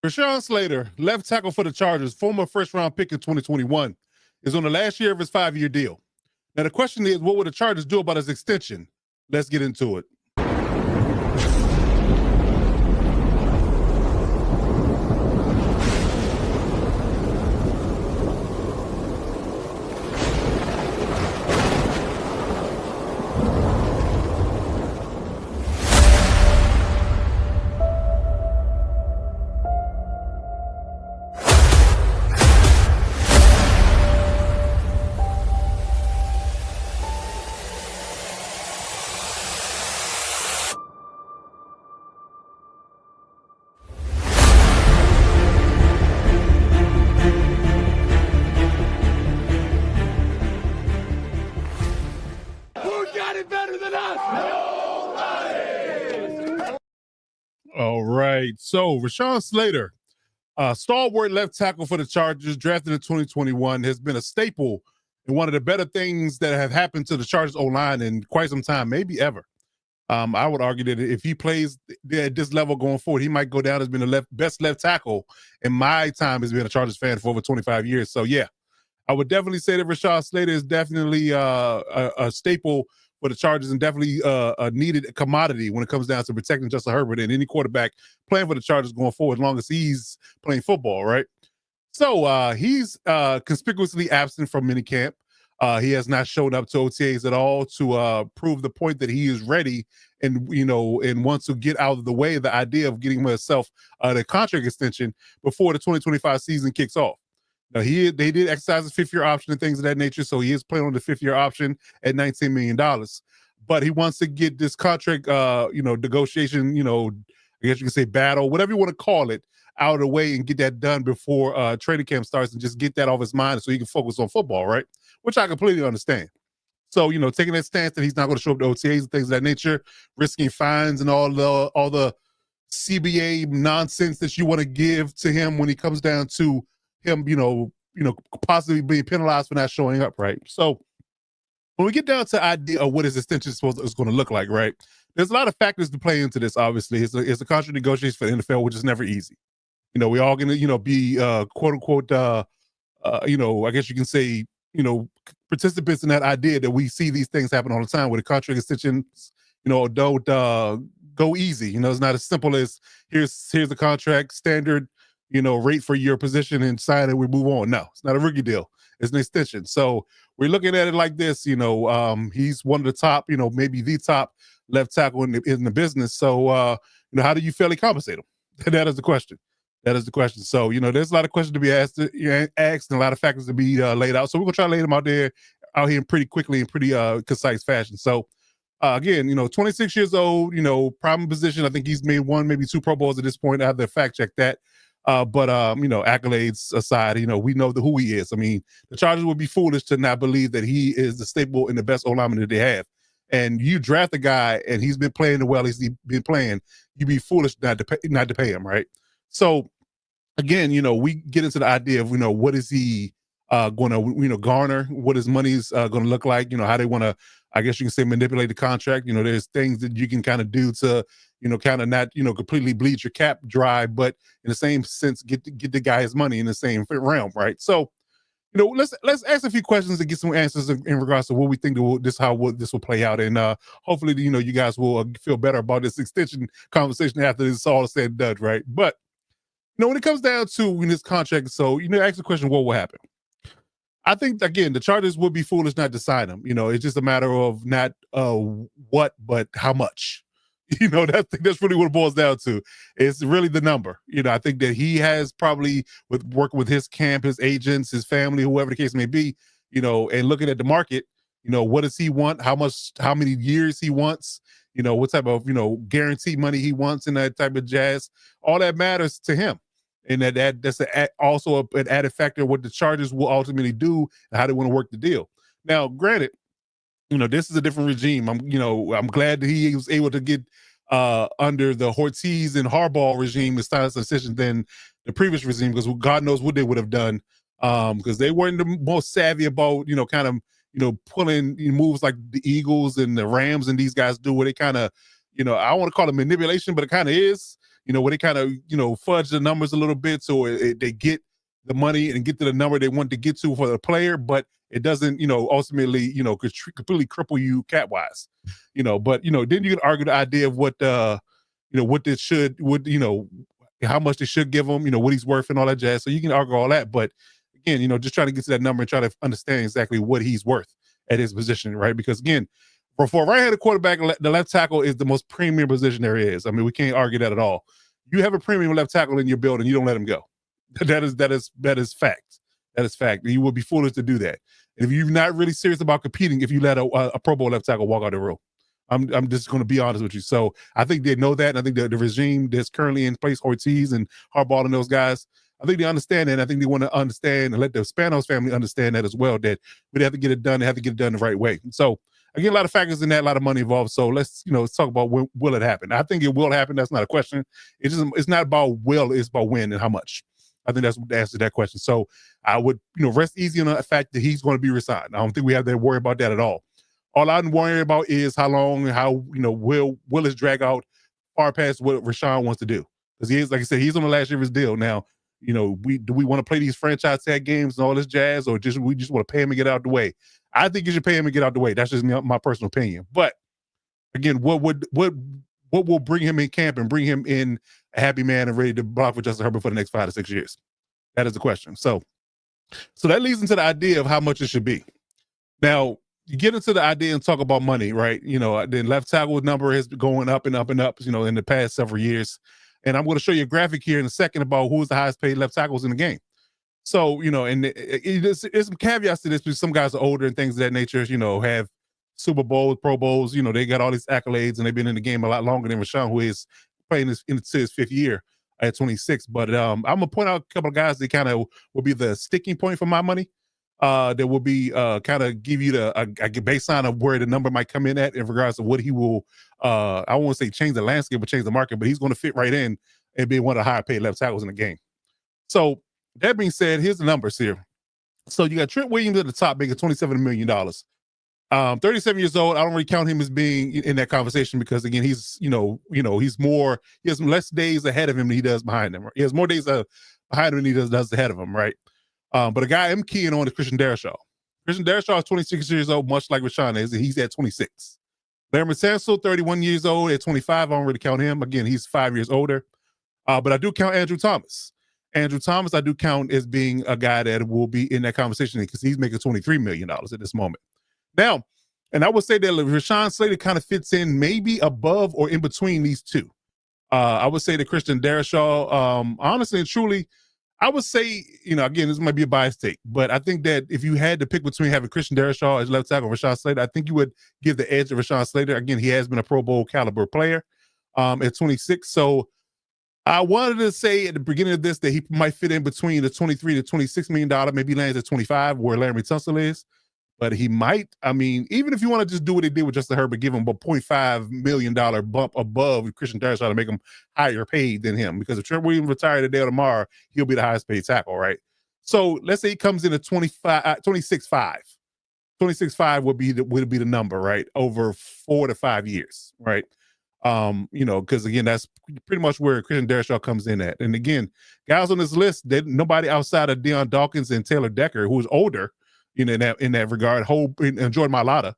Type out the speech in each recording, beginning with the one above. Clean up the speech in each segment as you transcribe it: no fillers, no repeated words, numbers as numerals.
Rashawn Slater, left tackle for the Chargers, former first-round pick in 2021, is on the last year of his 5-year deal. Now, the question is, what would the Chargers do about his extension? Let's get into it. All right. So Rashawn Slater, stalwart left tackle for the Chargers, drafted in 2021, has been a staple and one of the better things that have happened to the Chargers O-line in quite some time, maybe ever. I would argue that if he plays at this level going forward, he might go down as being the best left tackle in my time as being a Chargers fan for over 25 years. So, yeah, I would definitely say that Rashawn Slater is definitely a staple for the Chargers and definitely a needed commodity when it comes down to protecting Justin Herbert and any quarterback playing for the Chargers going forward, as long as he's playing football, right? So he's conspicuously absent from minicamp. He has not shown up to OTAs at all to prove the point that he is ready and and wants to get out of the way the idea of getting himself the contract extension before the 2025 season kicks off. Now they did exercise his fifth-year option and things of that nature, so he is playing on the fifth-year option at $19 million. But he wants to get this contract, negotiation, I guess you can say battle, whatever you want to call it, out of the way and get that done before training camp starts and just get that off his mind so he can focus on football, right? Which I completely understand. So, taking that stance that he's not going to show up to OTAs and things of that nature, risking fines and all the CBA nonsense that you want to give to him when he comes down to him, possibly being penalized for not showing up, right? So when we get down to the idea of what his extension is going to look like, right? There's a lot of factors to play into this, obviously. It's a contract negotiation for the NFL, which is never easy. We all going to, be quote unquote, I guess you can say, participants in that idea that we see these things happen all the time with the contract extensions, don't go easy. It's not as simple as here's the contract standard, rate for your position and sign it, we move on. No, it's not a rookie deal. It's an extension. So we're looking at it like this, he's one of the top, maybe the top left tackle in the business. So, how do you fairly compensate him? That is the question. So, there's a lot of questions to be asked and a lot of factors to be laid out. So we're going to try to lay them out here pretty quickly and pretty concise fashion. So, again, 26 years old, prime position. I think he's made one, maybe two Pro Bowls at this point. I have to fact check that. But accolades aside, we know who he is. I mean, the Chargers would be foolish to not believe that he is the staple and the best O-lineman that they have. And you draft a guy and he's been playing the well he's been playing, you'd be foolish not to pay him, right? So again, we get into the idea of, what is he going to, garner, what his money's going to look like, how they want to, I guess you can say, manipulate the contract. There's things that you can kind of do to, kind of not, completely bleed your cap dry, but in the same sense, get the guy his money in the same realm, right? So, let's ask a few questions and get some answers in regards to what we think how this will play out, and hopefully, you guys will feel better about this extension conversation after this is all said and done, right? But when it comes down to this contract, so ask the question, what will happen? I think again, the Chargers would be foolish not to sign him. It's just a matter of not what, but how much. That's really what it boils down to. It's really the number. I think that he has probably working with his camp, his agents, his family, whoever the case may be, and looking at the market, what does he want? How many years he wants? What type of, guaranteed money he wants and that type of jazz. All that matters to him. And that's also an added factor of what the Chargers will ultimately do and how they want to work the deal. Now, granted, this is a different regime. I'm glad that he was able to get under the Ortiz and Harbaugh regime and style decision than the previous regime, because God knows what they would have done, because they weren't the most savvy about, kind of, pulling moves like the Eagles and the Rams and these guys do, where they kind of, I don't want to call it manipulation, but it kind of is. where they kind of, fudge the numbers a little bit so they get the money and get to the number they want to get to for the player, but it doesn't, ultimately, completely cripple you cap wise, but, then you can argue the idea of what this should, how much they should give him, what he's worth and all that jazz. So you can argue all that, but again, just try to get to that number and try to understand exactly what he's worth at his position, right? Because again, for a right-handed quarterback, the left tackle is the most premium position there is. I mean, we can't argue that at all. You have a premium left tackle in your building, you don't let him go. That is fact. That is fact. You would be foolish to do that. And if you're not really serious about competing, if you let a Pro Bowl left tackle walk out the room, I'm just going to be honest with you. So I think they know that, and I think the regime that's currently in place, Ortiz and Harbaugh and those guys, I think they understand that. And I think they want to understand and let the Spanos family understand that as well, that we have to get it done. They have to get it done the right way. So again, a lot of factors in that, a lot of money involved. So let's talk about when will it happen. I think it will happen. That's not a question. It's not about will, it's about when and how much. I think that's the answer to that question. So I would, rest easy on the fact that he's going to be resigned. I don't think we have to worry about that at all. All I'm worried about is how long and how, will it drag out far past what Rashawn wants to do. Because he is, like I said, he's on the last year of his deal. Now, do we want to play these franchise tag games and all this jazz, or we just want to pay him and get out the way? I think you should pay him and get out the way. That's just my personal opinion. But again, what will bring him in camp and bring him in a happy man and ready to block for Justin Herbert for the next 5 to 6 years? That is the question. So that leads into the idea of how much it should be. Now, you get into the idea and talk about money, right? The left tackle number has been going up and up and up, in the past several years. And I'm going to show you a graphic here in a second about who's the highest paid left tackles in the game. So, and there's some caveats to this because some guys are older and things of that nature, have Super Bowls, Pro Bowls, they got all these accolades and they've been in the game a lot longer than Rashawn, who is playing into his 5th year at 26. But I'm going to point out a couple of guys that kind of will be the sticking point for my money. That will be kind of give you a baseline of where the number might come in at in regards to what he will, I won't say change the landscape, but change the market, but he's going to fit right in and be one of the higher paid left tackles in the game. So that being said, here's the numbers here. So you got Trent Williams at the top, making $27 million. 37 years old. I don't really count him as being in that conversation because again, he's, he's more, he has less days ahead of him than he does behind him. Right? He has more days behind him than he does ahead of him, right? But a guy I'm keying on is Christian Darrisaw. Christian Darrisaw is 26 years old, much like Rashawn is, and he's at 26. Larry Sansel, 31 years old, at 25. I don't really count him. Again, he's 5 years older. But I do count Andrew Thomas. Andrew Thomas, I do count as being a guy that will be in that conversation because he's making $23 million at this moment. Now, and I would say that Rashawn Slater kind of fits in maybe above or in between these two. I would say that Christian Darrisaw, honestly and truly, I would say, again, this might be a biased take, but I think that if you had to pick between having Christian Darrisaw as left tackle or Rashawn Slater, I think you would give the edge to Rashawn Slater. Again, he has been a Pro Bowl caliber player at 26. So I wanted to say at the beginning of this that he might fit in between the $23 to $26 million, maybe he lands at 25 where Larry Tunsil is. But he might, even if you want to just do what he did with Justin Herbert, give him a $0.5 million bump above Christian Darrisaw to make him higher paid than him. Because if Trent Williams retired today or tomorrow, he'll be the highest paid tackle, right? So let's say he comes in at 26.5. 26.5 would be the number, right? Over 4 to 5 years, right? Because again, that's pretty much where Christian Darrisaw comes in at. And again, guys on this list, nobody outside of Deion Dawkins and Taylor Decker, who's older, in that regard, and Jordan Mailata,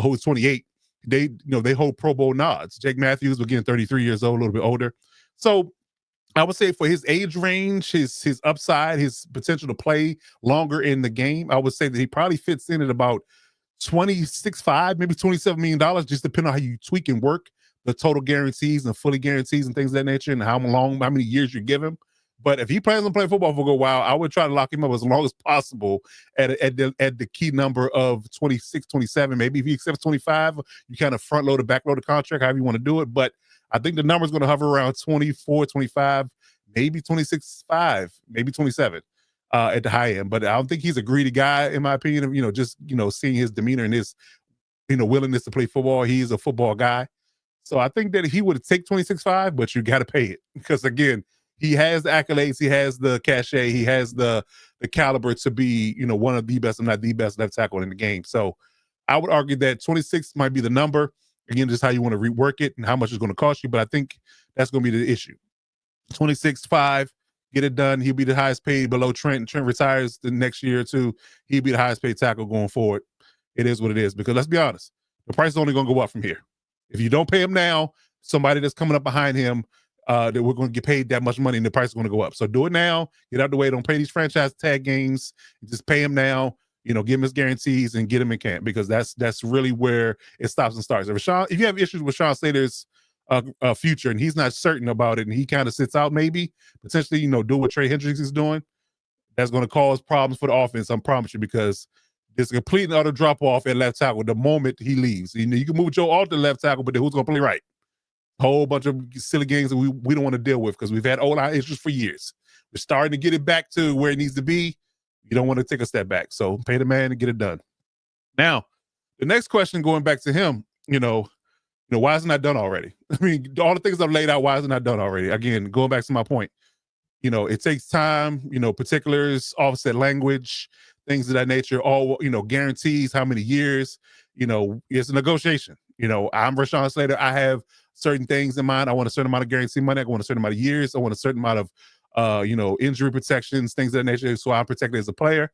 who's 28, they hold Pro Bowl nods. Jake Matthews, again, 33 years old, a little bit older. So I would say for his age range, his upside, his potential to play longer in the game, I would say that he probably fits in at about 26.5, maybe $27 million, just depending on how you tweak and work the total guarantees and fully guarantees and things of that nature and how many years you give him. But if he plans on playing football for a while, I would try to lock him up as long as possible at the key number of 26, 27. Maybe if he accepts 25, you kind of front load or back load the contract, however you want to do it. But I think the number is going to hover around 24, 25, maybe 26.5, maybe 27 at the high end. But I don't think he's a greedy guy, in my opinion, just seeing his demeanor and his willingness to play football. He's a football guy. So I think that he would take 26.5, but you got to pay it because, again, he has the accolades, he has the cachet, he has the caliber to be, one of the best, if not the best left tackle in the game. So I would argue that 26 might be the number. Again, just how you want to rework it and how much it's going to cost you. But I think that's going to be the issue. 26.5, get it done. He'll be the highest paid below Trent. Trent retires the next year or two. He'll be the highest paid tackle going forward. It is what it is, because let's be honest, the price is only going to go up from here. If you don't pay him now, somebody that's coming up behind him, that we're going to get paid that much money and the price is going to go up. So do it now. Get out the way. Don't pay these franchise tag games. Just pay him now. Give him his guarantees and get him in camp, because that's really where it stops and starts. If you have issues with Rashawn Slater's future and he's not certain about it and he kind of sits out, maybe potentially, do what Trey Hendricks is doing, that's going to cause problems for the offense. I promise you, because there's a complete and utter drop off at left tackle the moment he leaves. You can move Joe Alt to left tackle, but then who's going to play right? A whole bunch of silly games that we don't want to deal with, because we've had O-line issues for years. We're starting to get it back to where it needs to be. You don't want to take a step back. So pay the man and get it done. Now, the next question, going back to him, why is it not done already? I mean, all the things I've laid out, why is it not done already? Again, going back to my point, it takes time, particulars, offset language, things of that nature, all, guarantees, how many years, it's a negotiation. I'm Rashawn Slater. I have certain things in mind. I want a certain amount of guarantee money. I want a certain amount of years. I want a certain amount of, injury protections, things of that nature. So I'm protected as a player,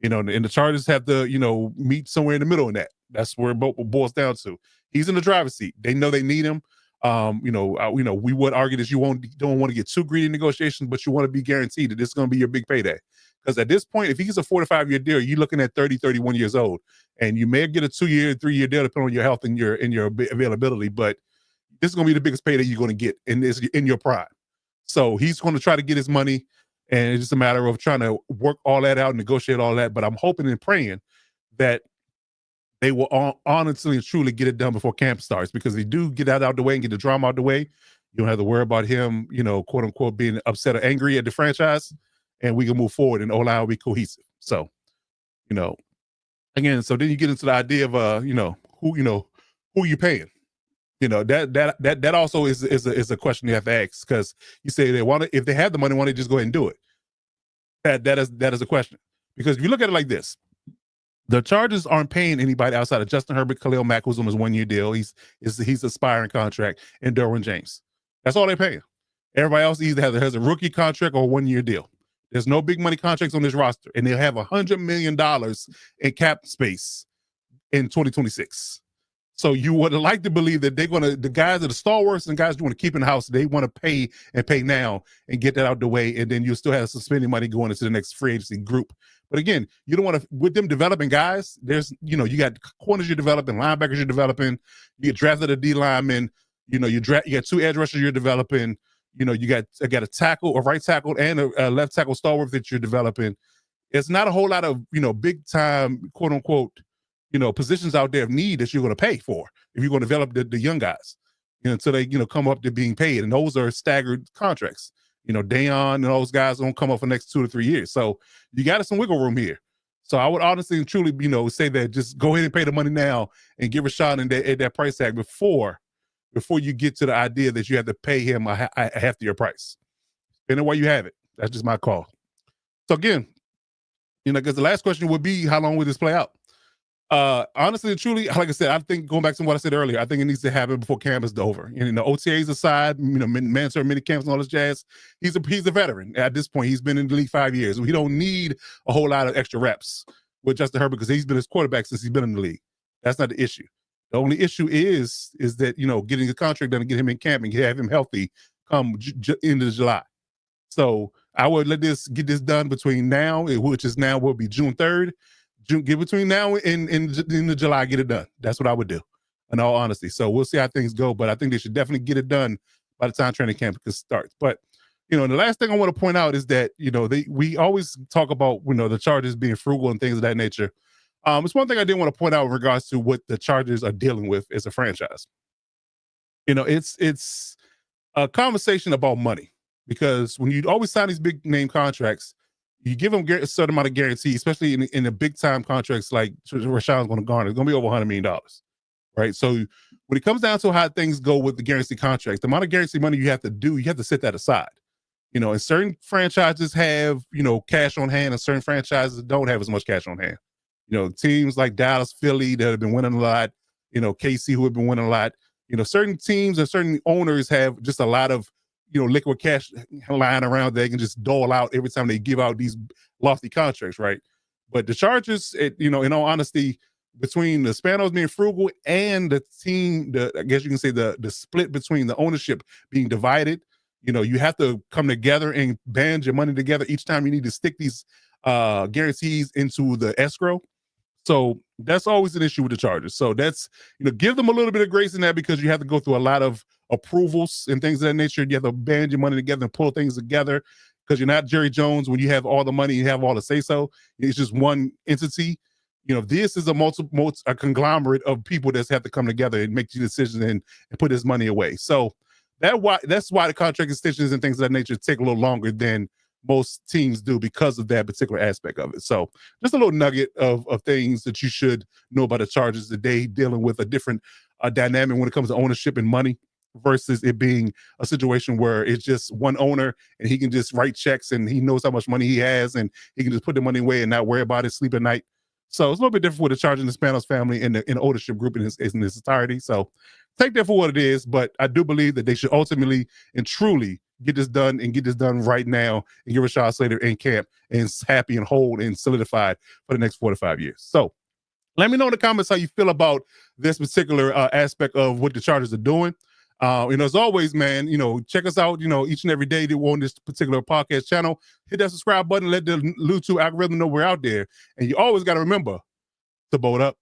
and the Chargers have to, meet somewhere in the middle in that. That's where it boils down to. He's in the driver's seat. They know they need him. We would argue that you don't want to get too greedy in negotiations, but you want to be guaranteed that this is going to be your big payday. Because at this point, if he's a 4 to 5 year deal, you're looking at 30, 31 years old, and you may get a 2 year, 3 year deal depending on your health and your availability. But this is going to be the biggest payday you're going to get in your prime. So he's going to try to get his money, and it's just a matter of trying to work all that out, negotiate all that. But I'm hoping and praying that they will honestly and truly get it done before camp starts, because if they do get that out the way and get the drama out the way, you don't have to worry about him, quote unquote, being upset or angry at the franchise, and we can move forward and O-line will be cohesive. So, again, so then you get into the idea of, who you paying. That also is a question you have to ask, because you say if they have the money, why don't they just go ahead and do it? That is a question, because if you look at it like this, the Chargers aren't paying anybody outside of Justin Herbert, Khalil Mack, who's on his 1 year deal. He's aspiring contract, and Derwin James. That's all they're paying. Everybody else either has a rookie contract or a 1 year deal. There's no big money contracts on this roster, and they'll have $100 million in cap space in 2026. So you would like to believe that the guys that are stalwarts and guys you want to keep in the house, they want to pay now and get that out the way, and then you still have some spending money going into the next free agency group. But again, you don't want to, with them developing guys, there's, you got corners you're developing, linebackers you're developing, you get drafted a D lineman, you got 2 edge rushers you're developing, you got a tackle, a right tackle, and a left tackle stalwart that you're developing. It's not a whole lot of, big time, quote unquote, positions out there of need that you're going to pay for if you're going to develop the young guys, until they, come up to being paid. And those are staggered contracts. Dayon and those guys don't come up for the next 2 to 3 years. So you got some wiggle room here. So I would honestly and truly, say that just go ahead and pay the money now and give a shot at that price tag before you get to the idea that you have to pay him a heftier price. Depending on where you have it. That's just my call. So again, because the last question would be, how long will this play out? Honestly and truly, like I said, I think, going back to what I said earlier, I think it needs to happen before camp is over. And OTAs aside, mandatory mini camps and all this jazz, he's a veteran at this point. He's been in the league 5 years. We don't need a whole lot of extra reps with Justin Herbert, because he's been his quarterback since he's been in the league. That's not the issue. The only issue is that, getting a contract done to get him in camp and have him healthy come end of July. So I would get this done between now, which is now will be June 3rd. Get between now and in the July, get it done. That's what I would do, in all honesty. So we'll see how things go, but I think they should definitely get it done by the time training camp starts. But the last thing I want to point out is that we always talk about the Chargers being frugal and things of that nature. It's one thing I did want to point out in regards to what the Chargers are dealing with as a franchise. It's a conversation about money, because when you always sign these big name contracts, you give them a certain amount of guarantee, especially in the big time contracts like Rashawn's going to garner. It's going to be over $100 million, right? So when it comes down to how things go with the guarantee contracts, the amount of guarantee money you have to set that aside. And certain franchises have, cash on hand, and certain franchises don't have as much cash on hand. Teams like Dallas, Philly that have been winning a lot, KC who have been winning a lot. Certain teams and certain owners have just a lot of, liquid cash lying around they can just dole out every time they give out these lofty contracts, right? But the Chargers, in all honesty, between the Spanos being frugal and the team, I guess you can say the split between the ownership being divided, you have to come together and band your money together each time you need to stick these guarantees into the escrow. So that's always an issue with the Chargers. So that's, give them a little bit of grace in that, because you have to go through a lot of approvals and things of that nature. You have to band your money together and pull things together, because you're not Jerry Jones when you have all the money, you have all the say so. It's just one entity. This is a conglomerate of people that have to come together and make these decisions and put this money away. So that's why the contract extensions and things of that nature take a little longer than most teams do, because of that particular aspect of it. So just a little nugget of things that you should know about the Chargers today, dealing with a different dynamic when it comes to ownership and money, versus it being a situation where it's just one owner and he can just write checks and he knows how much money he has and he can just put the money away and not worry about it, sleep at night. So it's a little bit different with the Chargers and the Spanos family and the ownership group in its entirety. So take that for what it is, but I do believe that they should ultimately and truly get this done right now and get Rashawn Slater in camp and happy and whole and solidified for the next 4 to 5 years. So let me know in the comments how you feel about this particular aspect of what the Chargers are doing. As always, man, check us out, each and every day that we're on this particular podcast channel. Hit that subscribe button, let the YouTube algorithm know we're out there. And you always got to remember to boat up.